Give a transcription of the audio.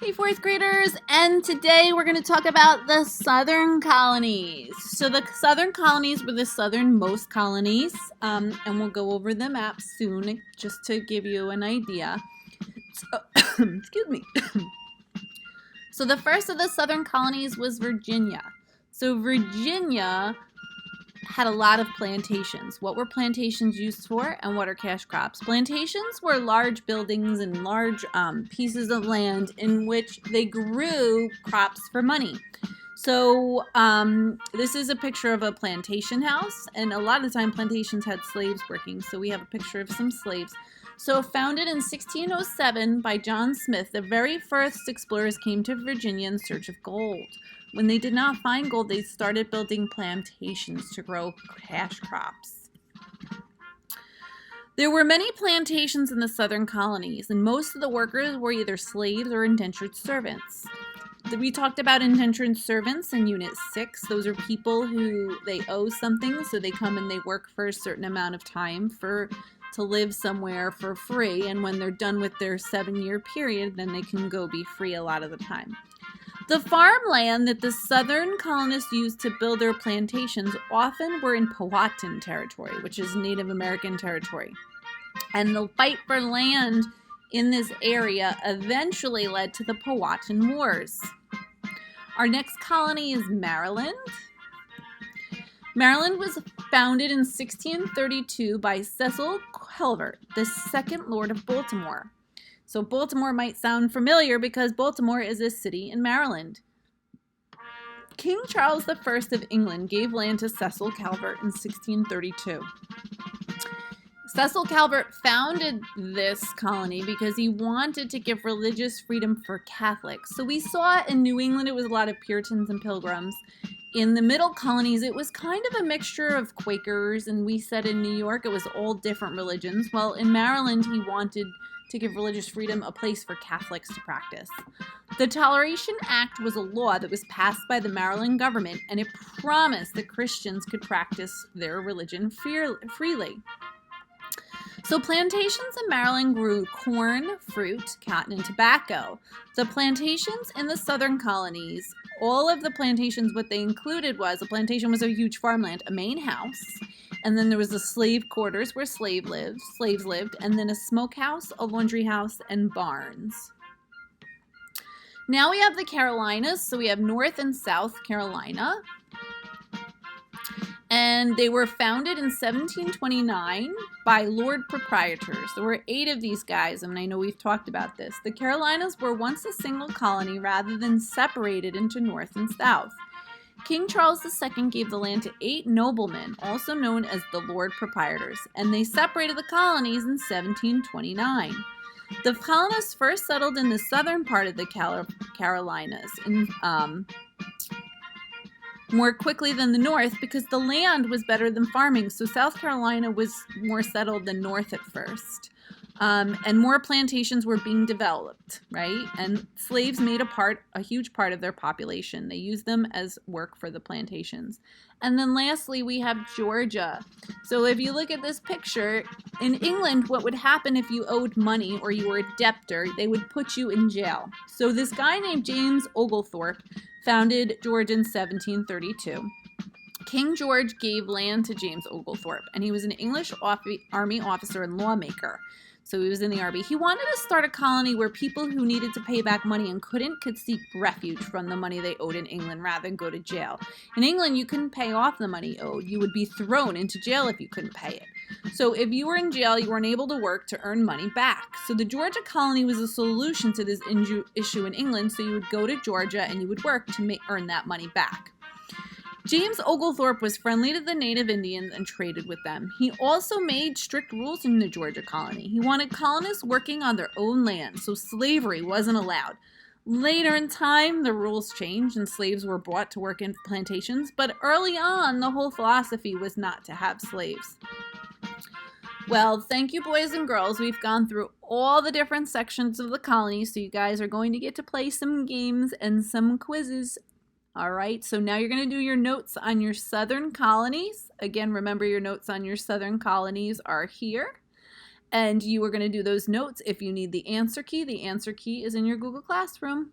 Hey, fourth graders, and today we're going to talk about the southern colonies. So the southern colonies were the southernmost colonies, and we'll go over the map soon just to give you an idea. So, excuse me. So the first of the southern colonies was Virginia. So Virginia had a lot of plantations. What were plantations used for, and what are cash crops? Plantations were large buildings and large pieces of land in which they grew crops for money. So this is a picture of a plantation house, and a lot of the time plantations had slaves working, so we have a picture of some slaves. So founded in 1607 by John Smith, the very first explorers came to Virginia in search of gold. When they did not find gold, they started building plantations to grow cash crops. There were many plantations in the southern colonies, and most of the workers were either slaves or indentured servants. We talked about indentured servants in Unit 6. Those are people who they owe something, so they come and they work for a certain amount of time to live somewhere for free, and when they're done with their 7-year period, then they can go be free a lot of the time. The farmland that the southern colonists used to build their plantations often were in Powhatan territory, which is Native American territory. And the fight for land in this area eventually led to the Powhatan Wars. Our next colony is Maryland. Maryland was founded in 1632 by Cecil Calvert, the second Lord of Baltimore. So Baltimore might sound familiar because Baltimore is a city in Maryland. King Charles I of England gave land to Cecil Calvert in 1632. Cecil Calvert founded this colony because he wanted to give religious freedom for Catholics. So we saw in New England it was a lot of Puritans and Pilgrims. In the middle colonies, it was kind of a mixture of Quakers, and we said in New York it was all different religions. Well, in Maryland, he wanted to give religious freedom a place for Catholics to practice. The Toleration Act was a law that was passed by the Maryland government, and it promised that Christians could practice their religion freely. So plantations in Maryland grew corn, fruit, cotton, and tobacco. The plantations in the southern colonies, all of the plantations, what they included was, a plantation was a huge farmland, a main house, and then there was the slave quarters where slaves lived, and then a smokehouse, a laundry house, and barns. Now we have the Carolinas, so we have North and South Carolina. And they were founded in 1729 by Lord Proprietors. There were 8 of these guys, and I know we've talked about this. The Carolinas were once a single colony rather than separated into North and South. King Charles II gave the land to 8 noblemen, also known as the Lord Proprietors, and they separated the colonies in 1729. The colonists first settled in the southern part of the Carolinas, more quickly than the north because the land was better than farming. So South Carolina was more settled than north at first. And more plantations were being developed, right? And slaves made a huge part of their population. They used them as work for the plantations. And then lastly, we have Georgia. So if you look at this picture, in England, what would happen if you owed money or you were a debtor, they would put you in jail. So this guy named James Oglethorpe founded Georgia in 1732. King George gave land to James Oglethorpe, and he was an English army officer and lawmaker. So he was in the army. He wanted to start a colony where people who needed to pay back money and couldn't could seek refuge from the money they owed in England rather than go to jail. In England, you couldn't pay off the money owed. You would be thrown into jail if you couldn't pay it. So if you were in jail, you weren't able to work to earn money back. So the Georgia colony was a solution to this issue in England. So you would go to Georgia and you would work to earn that money back. James Oglethorpe was friendly to the native Indians and traded with them. He also made strict rules in the Georgia colony. He wanted colonists working on their own land, so slavery wasn't allowed. Later in time, the rules changed and slaves were brought to work in plantations, but early on, the whole philosophy was not to have slaves. Well, thank you, boys and girls. We've gone through all the different sections of the colony, so you guys are going to get to play some games and some quizzes. All right, so now you're going to do your notes on your southern colonies. Again, remember your notes on your southern colonies are here. And you are going to do those notes. If you need the answer key is in your Google Classroom.